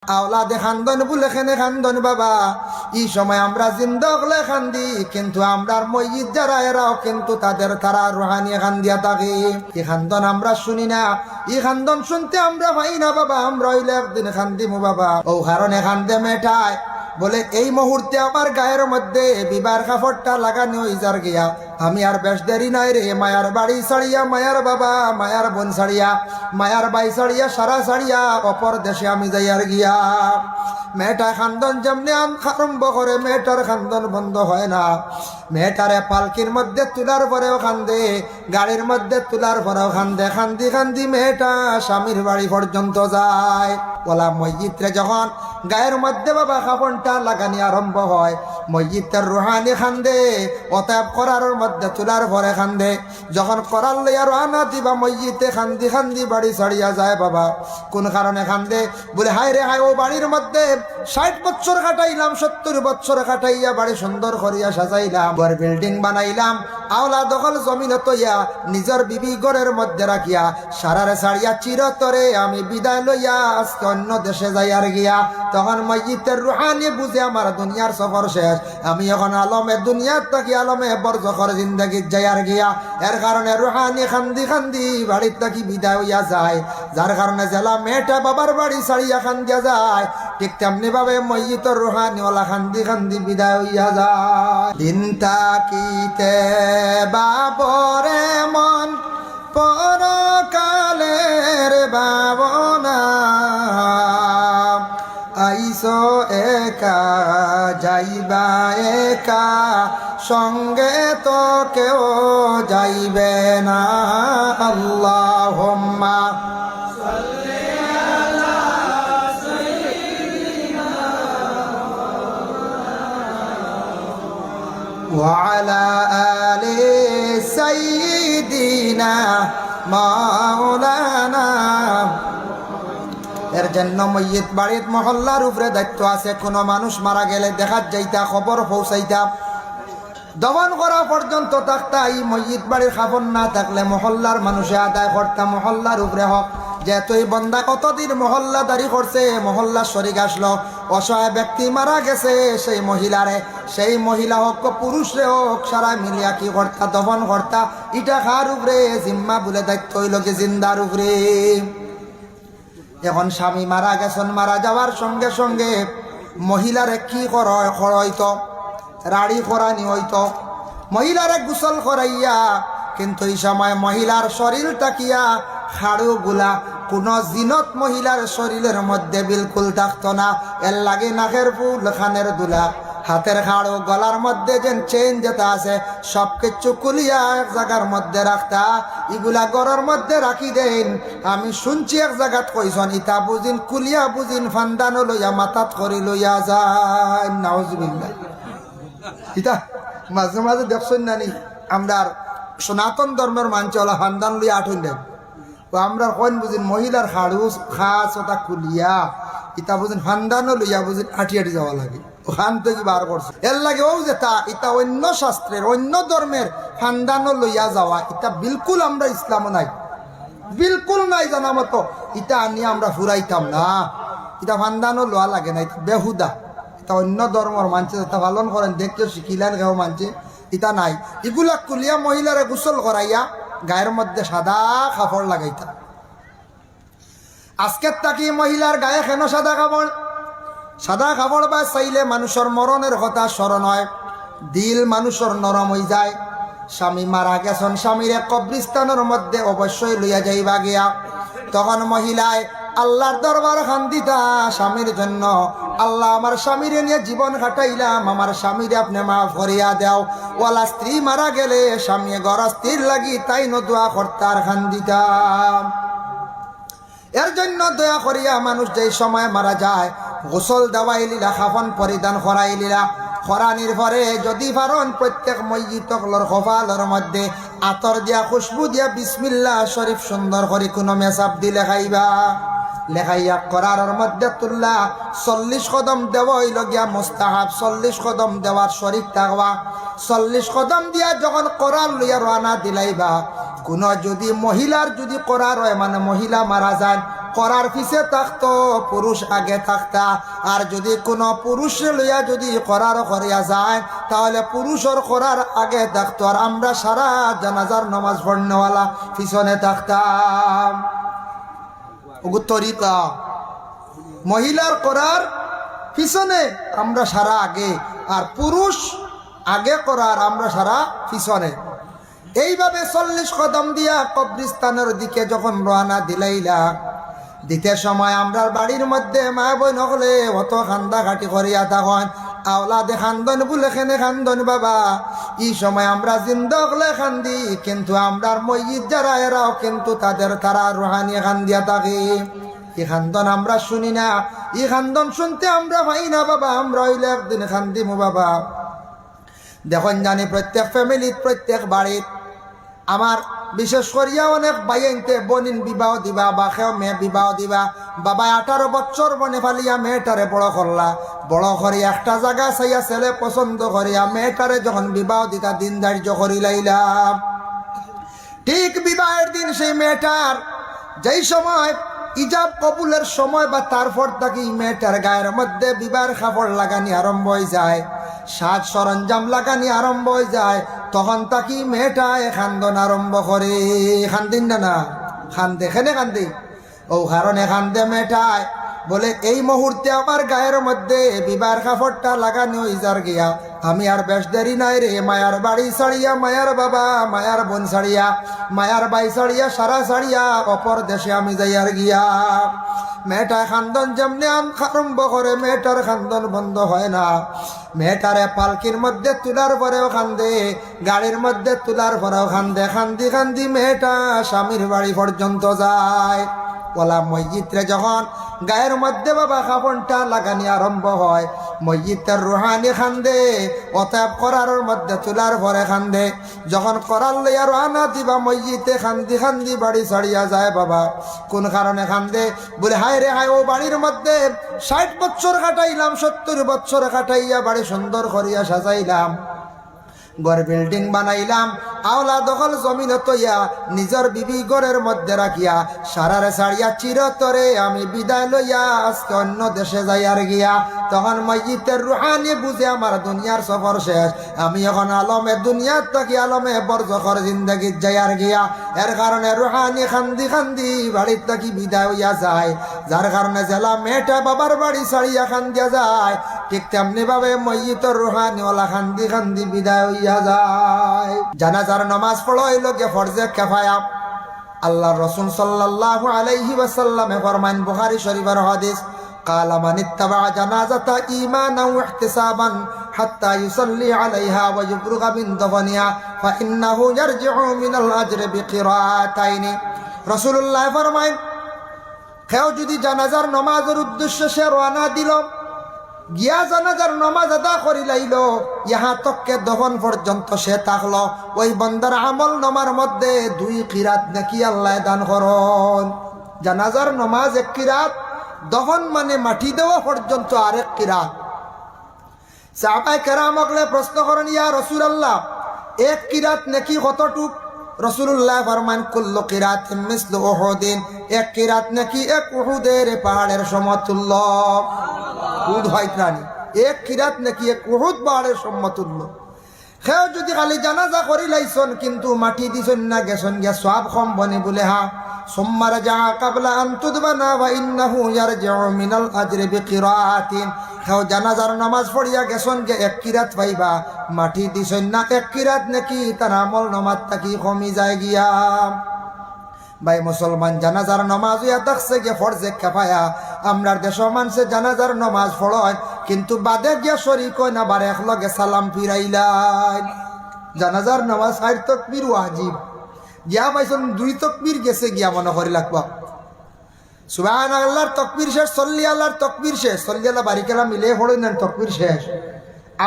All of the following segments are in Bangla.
আওলাদে খান্দন বলে খেনে খান্দন বাবা। এই সময় আমরা জিন্দা হলে খান্দি, কিন্তু আমরার মসজিদ যারা এরাও কিন্তু তারা রুহানি খান্দিয়া থাকে। এই খান্দন আমরা শুনি না, এই খান্দন শুনতে আমরা পাই না বাবা। আমরা হইলে একদিন খান্দিমু বাবা। ও কারণে খান্দে মেটায় বলে এই মুহূর্তে আমার গায়ের মধ্যে বিবার কাপড়টা লাগানো হইজার গিয়া, আমি আর বেশ দেরি নাই রে। মায়ার বাড়ি ছাড়িয়া, মায়ার বাবা মায়ার বোন ছাড়িয়া, মায়ার বাই ছাড়িয়া, সারা ছাড়িয়া অপর দেশে আমি যাইয়ার গিয়া। মেয়েটা খান্দন যেমনি আরম্ভ করে, মেয়েটার খান্দন বন্ধ হয় না। মেয়েটারে পালকির মধ্যে তুলার পরেও খান্দে, গাড়ির মধ্যে তুলার পরেও খান্দে। খান্দি খান্দি মেয়েটা স্বামীর বাড়ি পর্যন্ত যায়। বলা মসজিদে যখন গায়ের মধ্যে বাবা কাপড়টা লাগানি আরম্ভ হয়, মসজিদের রুহানি খান্দে। অতএব করার মধ্যে তুলার পরে খান্দে। যখন করার লইয়া রওনা দিবা মসজিদে খান্দি খান্দি বাড়ি ছাড়িয়া যায় বাবা। কোন কারণে খান্দে? বলে হায় রে হায়, ও বাড়ির মধ্যে 60 বছর কাটাইলাম, 70 বছর কাটাইয়া বাড়ি সুন্দর করিয়া সাজাইলাম, বড় বিল্ডিং বানাইলাম, আওলা দখল জমিন তৈয়া নিজের বিবি ঘরের মধ্যে রাখিয়া সারারে ছাড়িয়া চিরতরে আমি বিদায় লইয়া আজকে অন্য দেশে যাইয়ার গিয়া। তখন মসজিদের রুহানি বুঝে আমার দুনিয়ার সফর শেষ, আমি এখন আলমে দুনিয়ার থাকি আলমে বরজখর জিন্দগি যাইয়ার গিয়া। এর কারণে রুহানি খান্দি খান্দি বাড়ির থাকি বিদায় হইয়া যায়। যার কারণে জেলা মেয়েটা বাবার বাড়ি ছাড়িয়া খান্দিয়া যায়, ঠিক তেমনি ভাবে মসজিদের রুহানি ওলা খান্দি খান্দি বিদায় হইয়া যায়। দিন তাকিতে বাবরে মন পরকালের ভাবনা, আইসো একা যাইবা একা, সঙ্গে তো কেউ যাইবে না। আল্লাহুম্মা সাল্লি আলা সাইয়্যিদিনা ওয়া আলা আলি সাইয়্যিদিনা মাওলানা। এর জন্য মসজিদ বাড়ির মহল্লার উপরে দায়িত্ব আছে। কোনো মানুষ মারা গেলে দেখাত যাইতা, খবর পৌঁছাইতা, দমন করা পর্যন্ত থাকতা। এই মসজিদ বাড়ির খবর না থাকলে মহল্লার মানুষে আদায় করতাম, মহল্লার উপরে হক। যেহেতু এই বন্দা কতদিন মহল্লাদারি করছে, মহল্লার শরিক আসলো, অসহায় ব্যক্তি মারা গেছে, সেই মহিলা হোক পুরুষরে হোক সারা মিলিয়া কি করতা, দমন করতা। ইটা খার উপরে জিম্মা বলে দায়িত্ব হইল কি জিন্দার উপরে। এখন স্বামী মারা গেছেন, মারা যাওয়ার সঙ্গে সঙ্গে মহিলারে কি হইতো? রাড়ি করানি হইতো, মহিলারে গোসল করাইয়া। কিন্তু এই সময় মহিলার শরীর তাকিয়া খাড়ু গুলা কোন জিনত মহিলার শরীরের মধ্যে বিলকুল থাকতো না। এর লাগে নাকের ফুল, খানের দুলা, হাতের খাড়ো, গলার মধ্যে যে চেন যেটা আছে সবকিছু কুলিয়া এক জায়গার মধ্যে রাখতা। এগুলা গড়ের মধ্যে রাখি দেন। আমি শুনছি এক জায়গাত কইসন ইতা বুঝিন কুলিয়া বুঝিন ফান্দানো লইয়া মাথাত করি লইয়া যায়। নাউজুবিল্লাহ। ইতা মাঝে মাঝে দেখছেন নানি আমরা সনাতন ধর্মের মানছে ওলা ফান্দান লইয়া আঠুন দেন। আমরা কইন বুঝিন মহিলার খাড়ু খাস ওটা কুলিয়া, ইতা বুঝিন ফান্দানো লইয়া বুঝিন আটি আটি যাওয়া লাগে। ওখান থেকে বার করছে এর লাগে ও যে তা ইটা অন্য শাস্ত্রের অন্য ধর্মের ফান্দানো লইয়া যাওয়া, ইটা বিলকুল আমরা ইসলাম নাই, বিলকুল নাই জানা মতো। ইটা আনিয়ে আমরা ফুরাইতাম না, ইটা ফান্দানো লোয়া লাগে না, ইটা বেহুদা। এটা অন্য ধর্মের মানছে যেটা পালন করেন, দেখতে শিখিলেন কেউ মানছে, ইটা নাই। এগুলা কুলিয়া মহিলারে গোসল করাইয়া গায়ের মধ্যে সাদা কাপড় লাগাইতা। আজকের তাকি মহিলার গায়ে কেন সাদা কাপড়? সাদা কাপড় বা চাইলে মানুষের মরণের কথা স্মরণ হয়, দিল মানুষের নরম হয়ে যায়। স্বামী মারা গেছেন, স্বামীর কবরিস্তানের মধ্যে অবশ্যই লইয়া যাইবা গিয়া। তখন মহিলায় আল্লাহর দরবার খান্দিতা স্বামীর জন্য, আল্লাহ আমার স্বামীরে নিয়ে জীবন কাটাইলাম, আমার স্বামীরে আপনি মাফ করিয়া দেও। ওলা স্ত্রী মারা গেলে স্বামী ঘর স্ত্রীর লাগি তাই দোয়া করতার খান্দিতাম। এর জন্য দয়া করিয়া মানুষ যেই সময় মারা যায় গোসল দেওয়াই লীলা, খাফন পরিধান করাই লীলা। খরানির পরে যদি পারন প্রত্যেক মসজিদর কপালের মধ্যে আতর দিয়া খুশবু দিয়া বিসমিল্লাহ শরীফ সুন্দর করে কোনো মেসাব দি লেখাইবা। লেখাইয়া করার মধ্যে তুল্লা 40 কদম দেওয়া হইল গিয়া মুস্তাহাব। 40 কদম দেওয়ার শরীক থাকবা। 40 কদম দিয়া যখন করার লইয়া রানা দিলাইবা, কোন যদি মহিলার যদি করার হয় মানে মহিলা মারা যায়, করার পিছে থাকতো, পুরুষ আগে থাকতা। আর যদি কোনো পুরুষ লইয়া যদি করার করিয়া যায় তাহলে পুরুষের করার আগে থাকতো, আর আমরা সারা জানাজার নামাজ পড়নেওয়ালা পিছনে থাকতাম। তরিকা মহিলার করার পিছনে আমরা সারা আগে, আর পুরুষ আগে করার আমরা সারা পিছনে। এইভাবে 40 কদম দিয়া কবরস্থানের দিকে যখন রওনা দিলাইলা, দিতে সময় আমরা বাড়ির মধ্যে মা বোন হলে অত কান্দাকাটি করিয়া তখন আওলাদে খান্দন বলে খেনে খান্দন বাবা। এই সময় আমরা জিন্দগলে খান্দি, কিন্তু আমরার মইয়িত যারা এরাও কিন্তু তারা রুহানি খান্দিয়া থাকে। এই খান্দন আমরা শুনি না, এই খান্দন শুনতে আমরা পাই না বাবা। আমরা হইলে একদিন খান্দিমু বাবা। দেখুন জানি প্রত্যেক ফ্যামিলিত, প্রত্যেক বাড়িত আমার বিশেষ করিয়া অনেক বাইনতে বনিন বিবাহ দিবা বা খেও মেয়ে বিবাহ দিবা। বাবা 18 বছর বনে ফালিয়া মেয়েটারে বড় করলা, বড় করিয়া একটা জায়গা চাইয়া ছেলে পছন্দ করিয়া মেয়েটারে যখন বিবাহ দিতা দিন ধার্য করি লাইলাম। ঠিক বিবাহের দিন সেই মেয়েটার যেই সময় ইজাব কবুলের সময় বা তারপর তাকে মেয়েটার গায়ের মধ্যে বিবাহের কাপড় লাগানি আরম্ভ হয়ে যায়, সাজ সরঞ্জাম লাগানি আরম্ভ হয়ে যায়, তখন তাকি মেয়েটা খান্দন আরম্ভ করে। খান্দিন না খান্দে, খেনে কান্দি ও কারণে খান্দে মেয়েটায় বলে এই মুহূর্তে আমার গায়ের মধ্যে বিবাহের কাপড়টা লাগানো হয়ে যার গিয়া, আমি আর বেশ দেরি নাই রে মায়ার বাড়ি ছাড়িয়া, মায়ার বাবা মায়ার বোন ছাড়িয়া, মায়ার বাই ছাড়িয়া, সারা ছাড়িয়া অপর দেশে আমি যাইয়ার গিয়া। মেয়েটা খান্দন যেমনি আরম্ভ করে, মেয়েটার খান্দন বন্ধ হয় না। মেয়েটারে পালকির মধ্যে তুলার পরেও খান্দে, গাড়ির মধ্যে তুলার পরেও খান্দে। খান্দি খান্দি মেয়েটা স্বামীর বাড়ি পর্যন্ত যায়। ওলা মসজিদে যখন গায়ের মধ্যে বাবা কাপড়টা লাগানি আরম্ভ হয়, মসজিদের রুহানি খান্দে, অতএব করার মধ্যে তুলার পরে খান্দে। যখন করার লইয়া রওনা দিবা মসজিদে খান্দি খান্দি বাড়ি ছাড়িয়া যায় বাবা। কোন কারণে খান্দে? বলে হায় রে হায়, ও বাড়ির মধ্যে 60 বছর কাটাইলাম, 70 বছর কাটাইয়া বাড়ি সুন্দর করিয়া সাজাইলাম, ঘর বিল্ডিং বানাইলাম, আওলা দখল জমিন তৈয়া নিজের বিবি ঘরের মধ্যে রাখিয়া সারারে ছাড়িয়া চিরতরে আমি বিদায় লইয়া আজকে অন্য দেশে যাইয়ার গিয়া। তখন মসজিদের রুহানি বুঝে আমার দুনিয়ার সফর শেষ, আমি এখন আলমে দুনিয়ার থাকি আলমে বরজখর জিন্দগিত যাইয়ার গিয়া। এর কারণে রুহানি খান্দি খান্দি বাড়ির থাকি বিদায় হইয়া যায়, যার কারণে জেলা মেয়েটা বাবার বাড়ি ছাড়িয়া খান্দিয়া যায়, ঠিক তেমনি ভাবে মসজিদের রুহানি ওলা খান্দি খান্দি বিদায় হইয়া যায়। জানাজার নামাজ পড়া হইল গে ফরজে কিফায়া। আল্লাহ রাসূল সাল্লাল্লাহু আলাইহি ওয়াসাল্লামে ফরমান, বুখারী শরীফের হাদিস, قال من اتبع جنازة إيمانا واحتسابا حتى يصلي عليها ويفرغ من دفنها فإنه يرجع من الأجر بقراءتين। রাসূলুল্লাহ ফরমান, কেউ যদি জানাজার নামাজের উদ্দেশ্যে সে রওনা দিল, গিয়া জানাজার নামাজ আদা করি লাইল, ইহা তককে দফন পর্যন্ত সে থাকলো, ওই বান্দার আমল নামার মধ্যে 2 কিরাত নাকি আল্লাহ দান করন। জানাজার নামাজ 1 কিরাত, দফন মানে মাটি দেওয়া পর্যন্ত আরেক কিরাত। সাহাবায়ে কেরাম ওগলে প্রশ্ন করেন, ইয়া রাসূলুল্লাহ 1 কিরাত নাকি কতটুক? রাসূলুল্লাহ ফরমান, কুল্লু কিরাতিন মিসলু উহুদিন, 1 কিরাত নাকি 1 উহুদের পাহাড়ের সমতুল্য। উহুদ হয়তানি 1 কিরাত নাকি 1 উহুদ পাহাড়ের সমতুল্য। কেউ যদি খালি জানাজা করি লাইছন কিন্তু মাটি দিছন না, গেছন গিয়া সওয়াব কম বনে বলে হা সুম্মা রাজা ক্বাবলা আন তুদবানা ওয়া ইন্নাহু ইয়ারজিউ মিনাল আজরি বিকিরাতিন। কেউ জানাজার নামাজ পড়িয়া গেছন গে 1 কিরাত পাইবা, মাটি দিছন না 1 কিরাত নাকি তার আমল নামাজ তাকি কমি যায় গিয়া। ভাই মুসলমান, জানাজার নামাজ ইয়া দেখছে গে ফরজে কিফায়া। আমরার দেশের মানুষে জানাজার নামাজ পড়য় কিন্তু বাদে গিয়া শরীক হয় না, বার একলগে সালাম ফিরাইলাই। জানাজার নামাজ 8 তাকবীর ওয়াজিব, গিয়া পাইছন 2 তাকবীর গেছে গিয়া মনে করি লাগবা। সুবহানাল্লাহর তাকবীর শেষ, সল্লি আল্লাহর তাকবীর শেষ, সল্লি আল্লাহ বারিকালা মিলে পড়েন না, তাকবীর শেষ।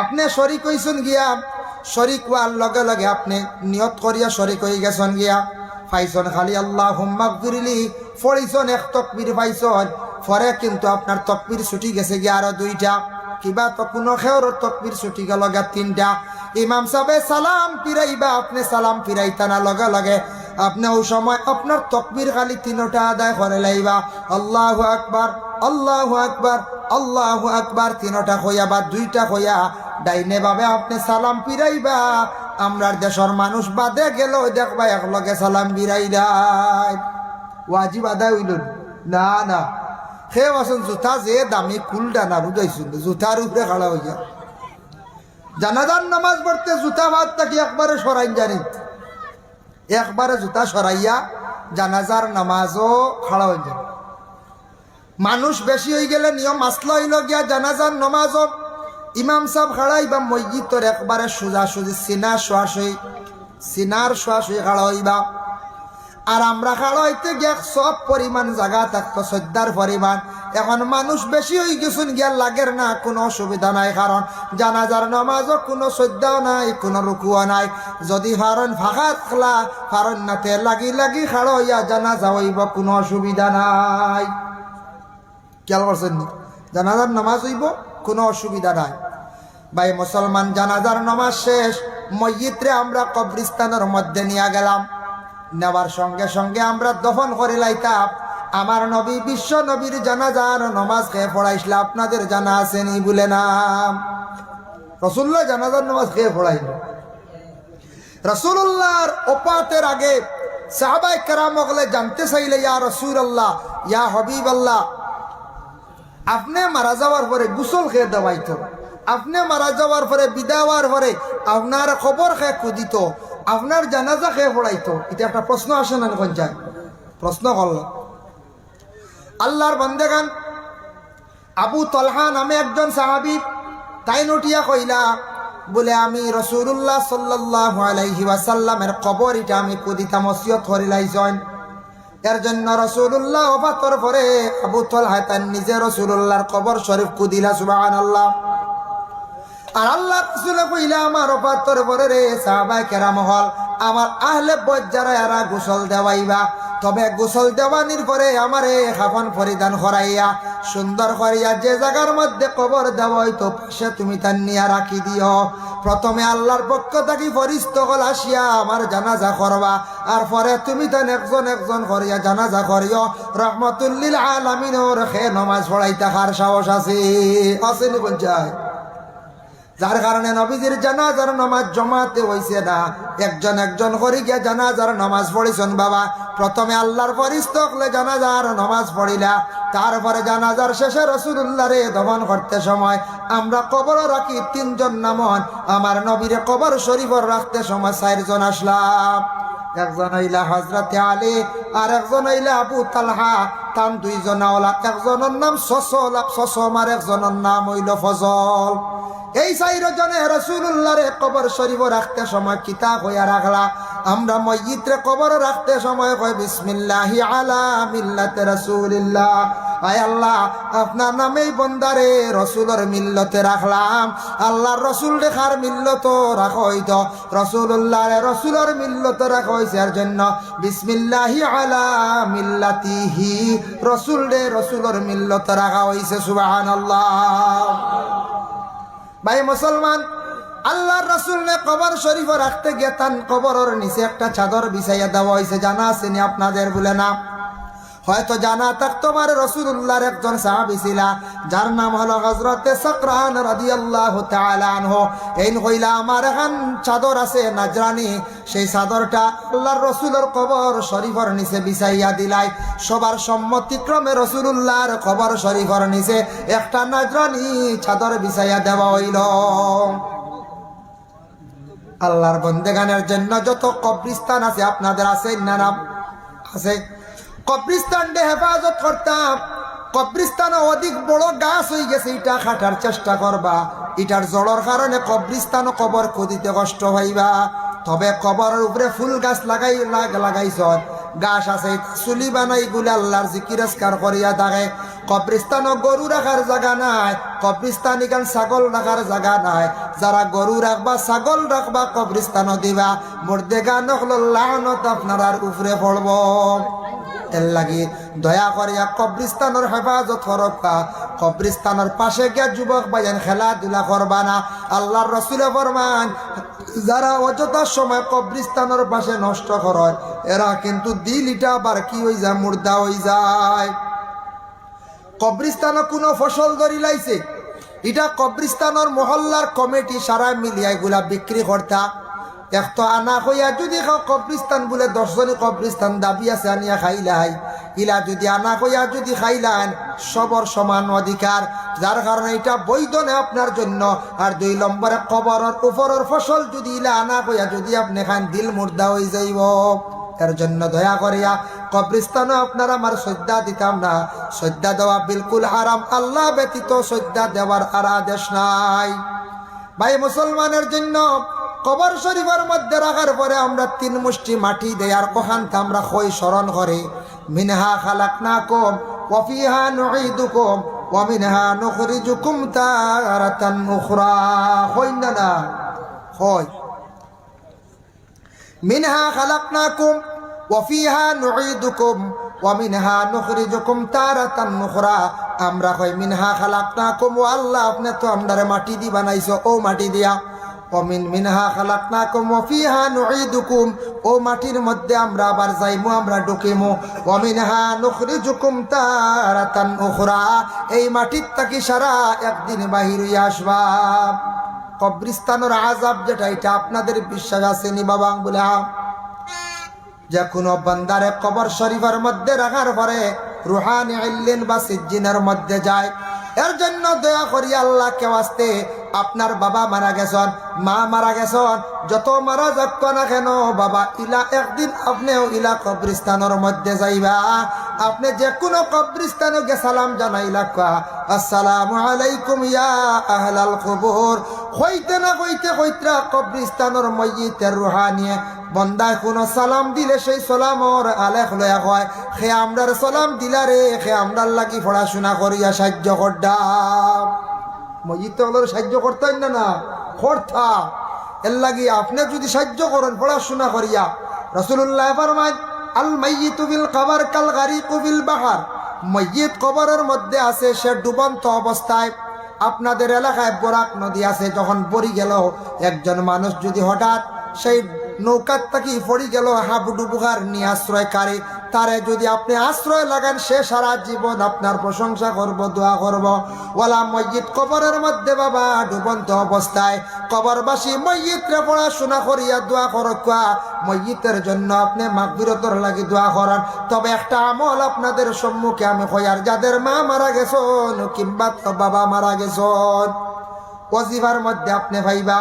আপনি শরীক হইছেন গিয়া, শরীক হওয়ার লগে লগে আপনি নিয়ত করিয়া শরীক হয়ে গেছেন গিয়া, পাইছন খালি আল্লাহুম্মা গফিরলি পড়িছন 1 তাকবীর পাইছন, পরে কিন্তু আপনার তাকবীর ছুটি গেছে গিয়া আরো 2টা, কিবা তো কোনো খেওর তাকবীর ছুটি গেল গিয়া 3টা। ইমাম সাহেব সালাম ফিরাইবা, আপনি সালাম ফিরাইতা না, লগে লগে আপনি ওই সময় আপনার তকবীর খালি তিনটা আদায় করে লাইবা। আল্লাহু আকবার, আল্লাহু আকবার, আল্লাহু আকবার তিনটা হইয়া বা দুইটা হইয়া ডাইনে ভাবে আপনি সালাম ফিরাইবা। আমরার দেশের মানুষ বাদে গেল দেখবা একলগে সালাম ফিরাইলাই। ওয়াজিব আদায় হইল না না, সে আছেন জুতা যে দামি কুলটা না বুঝাইছিল, জুতার উপরে খাড়া হইয়া জানাজার নামাজ পড়তে জুতা ভাত থাকি একবারে সরাই জানি, একবারে জুতা সরাইয়া জানাজার নামাজও খাড়া হয়ে যায়। মানুষ বেশি হয়ে গেলে নিয়ম আসলো হইল গিয়া জানাজার নামাজও ইমাম সাহেব খাড়াই বা মসজিদর একবারে সোজাসুজি সিনার শোয়াশুই খাড়া হইবা। আর আমরা খাড়া হইতে গিয়া সব পরিমাণ জায়গা থাকতো শ্রদ্ধার পরিমাণ। এখন মানুষ বেশি হয়ে গেছুন গিয়া লাগের না, কোনো অসুবিধা নাই, কারণ জানাজার নামাজও কোনো শ্রদ্ধাও নাই, কোনো রুকুও নাই। যদি ফারণ ফাঁকা থাকলা ফারণ নাতে লাগি লাগি খাড়া হইয়া জানাজা হইব, কোনো অসুবিধা নাই। খেয়াল করছেন নি? জানাজার নামাজ হইব, কোনো অসুবিধা নাই। ভাই মুসলমান, জানাজার নামাজ শেষ, মসজিদে আমরা কবরস্থানের মধ্যে নিয়ে গেলাম। নেওয়ার সঙ্গে সঙ্গে আমরা দফন করে লাইতাম। আমার নবী বিশ্ব নবীর জানাজার নামাজ খেয়ে পড়াইছিল, আপনাদের জানা আছে নি? বলে নাম রাসূলুল্লাহ জানাজার নামাজ খেয়ে পড়াইল। রাসূলুল্লাহর ওফাতের আগে সাহাবায়ে কেরাম ওগুলো জানতে চাইলে, ইয়া রাসূলুল্লাহ, ইয়া হাবিবাল্লাহ, আপনি মারা যাওয়ার পরে গোসল খেয়ে দেওয়াইতো, আপনি মারা যাওয়ার পরে বিদায় হওয়ার পরে আপনার খবর খেয়ে কুদিত, আপনার জানাজা খেয়ে পড়াইতো। এটা একটা প্রশ্ন আসে না? কোন যায় প্রশ্ন করল। আল্লাহর বান্দেগান আবু তলহা নামে একজন সাহাবী, তাই নটিয়া কইলা বলে, আমি রাসূলুল্লাহ সাল্লাল্লাহু আলাইহি ওয়াসাল্লামের কবর এটা আমি কুদিতাম, ওসিয়ত করিলাইছেন। এর জন্য রাসূলুল্লাহ ওফাতর পরে আবু তলহা তার নিজে রাসূলুল্লাহর কবর শরীফ কুদিলা। সুবহানাল্লাহ। আর আল্লাহ রাসূল কইলা, আমার ওফাতর পরে রে সাহাবায়ে কেরাম হল আমার আহলে বয়ত যারা এরা গোসল দেওয়াইবা, তবে গোসল দেওয়ানির পরে আমারে কাফন পরিধান করাইয়া সুন্দর করিয়া যে জায়গার মধ্যে কবর দেওয়া হইতো পাশে তুমি তার নিয়া রাখি দিও। প্রথমে আল্লাহর পক্ষ থাকি ফরিস্ত হল আসিয়া আমার জানাজা করবা, আর পরে তুমি তান একজন একজন করিয়া জানাজা করিও। রহমাতুল লিল আলামিনের খে নামাজ পড়াই থাকার সাহস আছে, আসেনি পঞ্চায়? যার কারণে নবীজির জানাজার নামাজ জমাতে হইছে না, একজন একজন করে গিয়া জানাজার নামাজ পড়িছেন। বাবা, প্রথমে আল্লাহর ফরিস্তা হলে জানাজার নামাজ পড়িলা, তারপরে জানাজার শেষে রাসূলুল্লাহ রে দফন করতে সময় আমরা কবর রাখি তিনজন নামন, আমার নবীরে কবর শরীফর রাখতে সময় 4 জন আসলাম। একজন হইলা হযরতে আলী, আর একজন হইলা আবু তালহা, তাম 2 জন আওলা। একজনের নাম সসম, আর একজনের নাম হইল ফজল। এই 4 জনে রাসূলুল্লাহ রে কবর শরীফ রাখতে সময় কিতাব হইয়া রাখলা। আমরা মসজিদে কবর রাখতে সময় কই বিসমিল্লাহি আলা মিল্লাতে রাসূলিল্লাহ, আয় আল্লাহ আপনার নামেই বন্দারে রসুলের মিল্লতে রাখলাম। আল্লাহর রসুল রেখার মিল্লত রাখা হইতো, রসুল্লাহ রসুলের মিল্লত রাখা হয়েছে। এর জন্য বিসমিল্লাহি আলা মিল্লাতিহি, রসুল রে রসুলের মিল্লত রাখা হয়েছে। সুবহানাল্লাহ। ভাই মুসলমান, আল্লাহর রাসূল নে কবর শরীফ রাখতে গিয়ে তান কবরের নিচে একটা চাদর বিছাইয়া দেওয়া হয়েছে। জানা আছে নি আপনাদের? বলে না, হয়তো জানা থাকতো। আমার রাসূলুল্লাহর একজন সাহাবী ছিল, যার নাম হলো হযরতে সাকরান রাদিয়াল্লাহু তাআলা আনহু। এই কইলা, আমার এখন চাদর আছে নাজরানি, সেই চাদরটা আল্লাহর রাসূলের কবর শরীফের নিচে বিছাইয়া দিলাই। সবার সম্মতিক্রমে রাসূলুল্লাহর কবর শরীফের নিচে একটা নাজরানি চাদর বিছাইয়া দেওয়া হইল। আল্লাহর বন্দেগানের জন্য যত কবরস্থান আছে, আপনাদের আছে না? নাম আছে। কবরস্থানকে হেফাজত করতাম। কবরস্থানে অধিক বড় গাছ হয়ে গেছে, এটা কাটার চেষ্টা করবা। এটার জড়র কারণে কবরস্থান কবর খুদিতে কষ্ট হইবা। তবে কবরের উপরে ফুল গাছ লাগাইছ, গাছ আছে, চুলি বানাই গুলে আল্লাহর জিকির আজকার করিয়া থাকে। কবরস্থানও গরু রাখার জায়গা নাই, কবরস্থান এখান ছাগল রাখার জায়গা নাই। যারা গরু রাখবা ছাগল রাখবা কবরস্থানও দিবা, মর্দে গান হলো লানত আপনার উপরে পড়ব। এর লাগি দয়া করিয়া কবরস্থানের হেফাজত করবা। কবরস্থানের পাশে গিয়া যুবক ভাইয়ান খেলাধুলা করবা না। আল্লাহর রাসূলে ফরমান, যারা অযথা সময় কবরস্থানের পাশে নষ্ট করে এরা কিন্তু দিল এটা আবার কি হয়ে যায়, মুর্দা হয়ে যায়। কবরস্থানে কোনো ফসল ধরি লাইছে, এটা কবরস্থানের মহল্লার কমিটি সারা মিলিয়া এগুলা বিক্রি করতা। এক তো আনা হইয়া যদি কবরস্থান বলে 10 জনই কবরস্থান দাবি আছে আনিয়া খাইলাই, ইলা যদি আনা হইয়া যদি খাইলেন সবর সমান অধিকার, যার কারণে এটা বৈধ নেই আপনার জন্য। আর 2 নম্বরে কবরের উপরের ফসল যদি ইলা আনা হইয়া যদি আপনি খান দিল মুর্দা হয়ে যাইব। এর জন্য দয়া করিয়া কবরস্থানে আপনারা আমার শ্রদ্ধা দিতাম না, শ্রদ্ধা দেওয়া বিলকুল হারাম, আল্লাহ ব্যতীত শ্রদ্ধা দেওয়ার আর আদেশ নাই। ভাই মুসলমানের জন্য কবর শরীফের মধ্যে রাখার পরে আমরা 3 মুষ্টি মাটি দেই আর ওখানটা আমরা কই স্মরণ করে মিনহা খালাকনাকুম ওয়া ফিহা নুঈদুকুম ওয়া মিনহা নুখরিজুকুম তারাতান উখরা। কইন না কই মিনহা খালাকনাকুম ওয়া ফিহা নুঈদুকুম ওয়া মিনহা নুখরিজুকুম তারাতান উখরা। আমরা কই মিনহা খালাকনাকুম, ও আল্লাহ আপনি তো আমরারে মাটি দি বানাইছো, ও মাটি দিয়া মিনহা খালাকনাকুম ওয়া ফিহা নুঈদুকুম, ও মাটির মধ্যে আমরা আবার যাইমু, আমরা ঢুকিমু। ওয়া মিনহা নুখরিজুকুম তারাতান উখরা, এই মাটির থেকে সারা একদিন বাহির হইয়া আসবা। কবরস্থানের আযাব যেটা এটা আপনাদের বিশ্বাস আছে নি বাবা? বলে যে কোনো বান্দারে কবর শরীফের মধ্যে রাখার পরে রুহানি ইল্লিন বা সিজ্জিনের মধ্যে যায়। এর জন্য দয়া করি আল্লাহকে ওয়াস্তে আপনার বাবা মারা গেছেন, মা মারা গেছেন, যত মারা যাক না কেন বাবা ইলা একদিন আপনিও ইলা কবরস্থানের মধ্যে যাইবা। আপনি যে কোনো কবরস্থানে গে সালাম জানাইলা, আসসালামু আলাইকুম ইয়া আহলাল কবর। হইতে না হইতে হইতরা কবরস্থানের মইয়িতের রুহানিয়ে বন্দায় কোনো সালাম দিলে সেই সালামর আলেখ লয়া হয়, সে আমরার সালাম দিলারে সে আমরার লাগি পড়াশোনা করিয়া সাহায্য করডা। মসজিদ ওগুলোর সাহায্য করতেন না করতা, এর লাগি আপনি যদি সাহায্য করেন পড়াশোনা করিয়া। রাসূলুল্লাহ ফরমায় আল মাইয়িতু বিল কবর কাল গারিকু বিল বাহর, মসজিদ কবরের মধ্যে আছে সে ডুবন্ত অবস্থায়। আপনাদের এলাকায় বরাক নদী আছে, যখন পড়ি গেল একজন মানুষ যদি হঠাৎ সেই নৌকার থেকে পড়ি গেল হাবুডুবুকার নিয়ে আশ্রয়কারী, তারে যদি আপনি আশ্রয় লাগান সে সারা জীবন আপনার প্রশংসা করব, দোয়া করব। ওয়ালা মসজিদ কবরের মধ্যে বাবা ডুবন্ত অবস্থায় কবরবাসী মসজিদরে পড়াশোনা করিয়া দোয়া করকা, মসজিদের জন্য আপনি মাগফিরতর লাগি দোয়া করান। তবে একটা আমল আপনাদের সম্মুখে আমি কইয়ার, যাদের মা মারা গেছেন কিংবা বাবা মারা গেছেন, ওয়াজিফার মধ্যে আপনি ভাইবা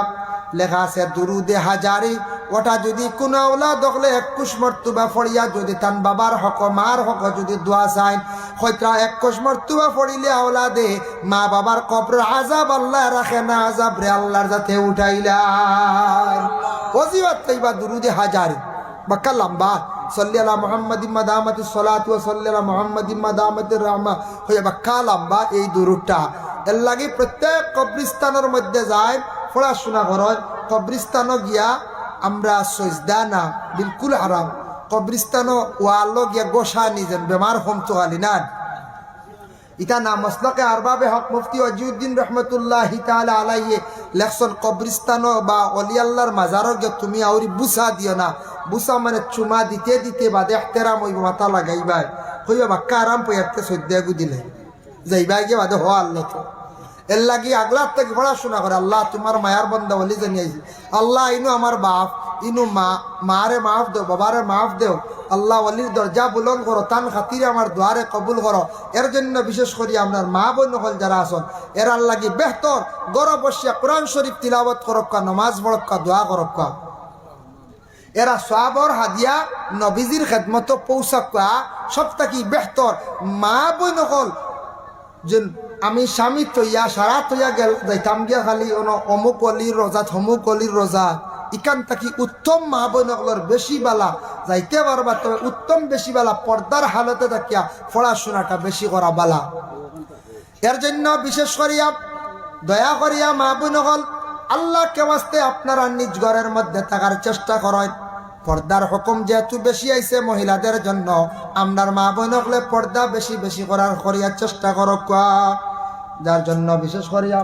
লেখা আছে দুরুদে হাজারি, ওটা যদি কোনো আওলাদ হলে 21 মর্তবা ফড়িয়া যদি তান বাবার হক মার হক যদি দোয়া চাই, হয়তো 21 মর্তবা ফড়িলে আওলাদে মা বাবার কবর আযাব আল্লাহ রাখে না, আযাব রে আল্লাহর যাতে উঠাইলাই। ওয়াজিবাত তাইবা দুরুদে হাজারি বাক্কা লম্বা, সাল্লি আলা মুহাম্মাদিন মাদামাতিস সালাতু ওয়া সাল্লি আলা মুহাম্মাদিন মাদামাতির রাহমা হয়ে বাক্কা লম্বা এই দুরুদটা। এর লাগি প্রত্যেক কবরস্থানের মধ্যে যায় পড়াশোনা করেন। কবরস্থানও গিয়া আমরা সজদা না, বিলকুল হারাম। কবরস্থানও ওয়ালো গিয়া গোসা নিজেন বেমার হোম তো আলি না, ইটা না মসলকে আরবাবে হক মুফতি ওয়াজিউদ্দিন রহমতুল্লাহি তাআলা আলাইহি লেখছেন, কবরস্থান বা অলি আল্লাহর মাজারও গিয়ে তুমি আউরি বুসা দিও না। বুসা মানে চুমা দিতে দিতে বাদে এহতেরাম হইব, মাথা লাগাইবাই হইবা বাক্কা আরাম পয়াতে সদ্যা গুদিলে যাইবা গিয়ে বাদে হ আল্লাহ তো। এর লাগি আগলার থেকে পড়াশোনা করে, আল্লাহ তোমার মায়ার বন্দা বলি জানিয়েছি, আল্লাহ ইনু আমার বাপ ইনু মারে মাফ দেও, বাবারে মাফ দেও, আল্লাহ অলির দরজা বুলন্দ করো, তান খাতিরে আমার দোয়ারে কবুল করো। এর জন্য বিশেষ করে আপনার মা বোন হল যারা আসন এর লাগি বেহতর গরব বসিয়া কোরআন শরীফ তিলাবত করক্কা, নমাজ পড়ক্কা, দোয়া করক্কা। এরা সওয়াবর হাদিয়া নবীজির খেদমত পৌঁছাক্কা সব থাকি বেহতর। মা বোন হল যে আমি স্বামী তৈয়া সারা তৈয়া গেল যাইতাম গিয়া খালি অমুক অলির রোজা থমুক অলির রোজা, ইকান থাকি উত্তম মা বোনগুলোর বেশি বালা যাইতে পারবা, তবে উত্তম বেশি বালা পর্দার হালতে থাকিয়া পড়াশোনাটা বেশি করা বালা। এর জন্য বিশেষ করিয়া দয়া করিয়া মা বোনগল আল্লাহকে ওয়াস্তে আপনারা নিজ ঘরের মধ্যে থাকার চেষ্টা করেন। পর্দার হুকুম যেহেতু বেশি আইছে মহিলাদের জন্য, আপনার মা বোনগলে পর্দা বেশি বেশি করিয়ার চেষ্টা করক। যার জন্য বিশেষ করিয়া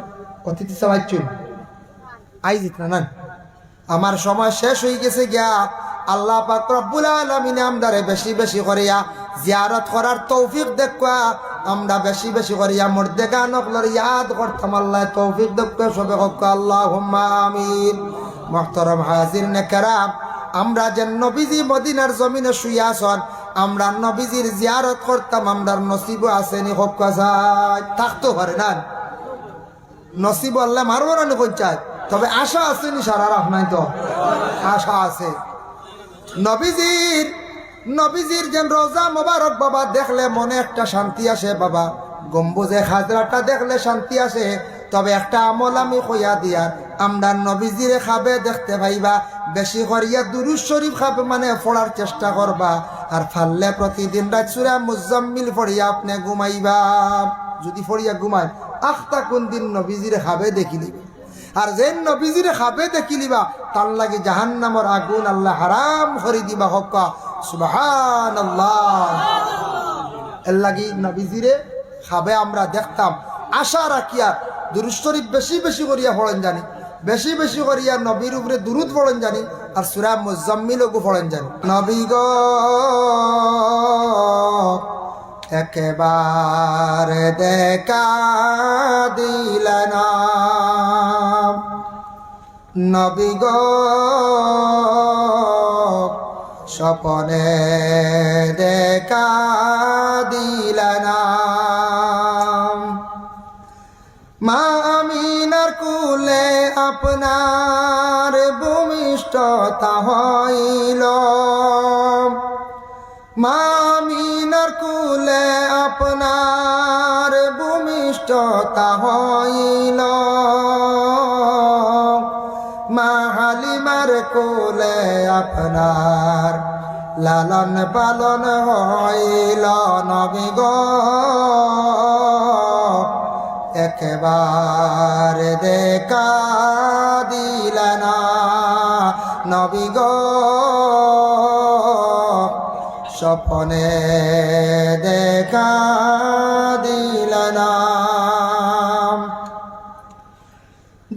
অতিথি সবাই আইজিত না আমার সময় শেষ হয়ে গেছে গিয়া। আল্লাহ পাক রব্বুল আলামিন আমদারে বেশি বেশি করিয়া জিয়ারত করার তৌফিক দেখা, আমরা বেশি বেশি করিয়া মুর্দেগা নকলের ইয়াদ করতাম। আল্লাহ তৌফিক দেখা সবে হক আল্লাহুম্মা আমিন। মুহতারাম হাজিরিনে কেরাম, আমরা যে নবীজি মদিনার জমিনে শুয়ে আছেন, আমরা নবীজির জিয়ারত করতাম, আমরার নসিব আসেনি হক কাজায় থাকতো পারে না, নসিব আল্লাহ মারবো না পঞ্চায়েত, তবে আশা আছে নি সারা রাখ নাই তো আশা আছে। নবীজির যেন রোজা মোবারক বাবা দেখলে মনে একটা শান্তি আসে বাবা, গম্বুজে খাজরাটা দেখলে শান্তি আসে। তবে একটা আমল আমি কইয়া দিয়ার, আমরা নবীজিরে খাবে দেখতে পাইবা, বেশি করিয়া দুরূদ শরীফ খাবে মানে পড়ার চেষ্টা করবা, আর ফাললে প্রতিদিন রাত সূরা মুজাম্মিল পড়িয়া আপনি ঘুমাইবা। যদি পড়িয়া ঘুমায় আখতা কোন দিন নবীজিরে খাবে দেখিলি, আর যে নবীজিরে খাবে দেখিলিবা তার লাগে জাহান্নামের আগুন আল্লাহ হারাম করে দিবা হক সুবহানাল্লাহ। এর লাগি নবীজিরে খাবে আমরা দেখতাম, আশা রাখিয়া দুরূদ শরীফ বেশি বেশি করিয়া পড়েন জানি, বেশি বেশি করিয়া নবীর উপরে দুরূদ পড়েন জানি, আর সূরা মুজাম্মিলও পড়েন জানি। নবী গো একেবারে দেখা দিলেন, নবী গো স্বপনে দেখা দিলেন, মা আমিনার কুলে আপনার ভূমিষ্ঠতা হইল, মা আমিনার কুলে আপনার ভূমিষ্ঠতা হইল, মা হালিমার কোলে আপনার লালন পালন হইল, নবী গো একেবারে দেখা দিলেন, নবী গো স্বপনে দেখা দিলেন।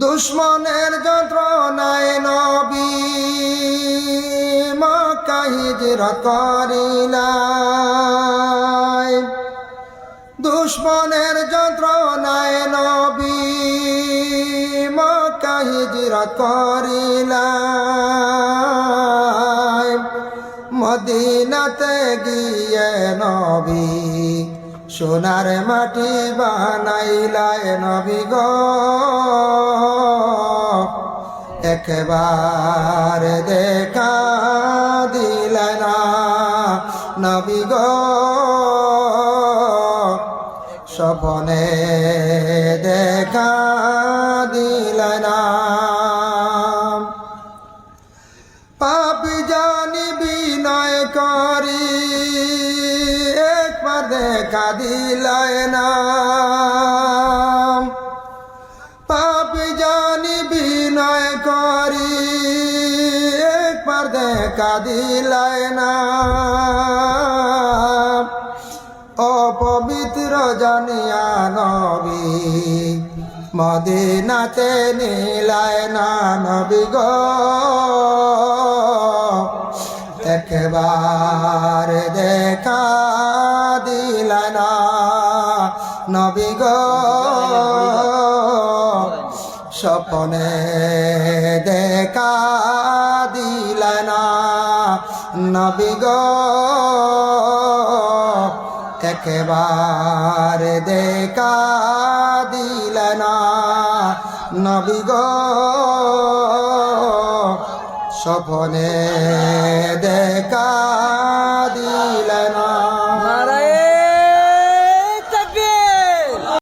দুশ্মনের যন্ত্রণায় নবী মক্কা হিজরত করিলেন, দুশ্মনের যন্ত্রণায় নবী মক্কা হিজরত করিলেন, মদিনাতে গিয়ে নবী সোনার মাটি বানাইলায়, নবী গো একেবারে দেখা দিলেন, নবী গো স্বপনে দেখা দিলেন, পাপী জানি বিনয় করি একবার দেখা দিলেন, পাপী জানি বিনয় করি একবার দেখা দিলেন, অপবিত্র জানিয়া নবী মদিনাতে নিলেন, নবী গো একেবারে দেখা দিলেন, নবী গো স্বপনে দেখা দিলেন, নবী গো একেবারে দেখা দিলেন, নবী গো স্বপনে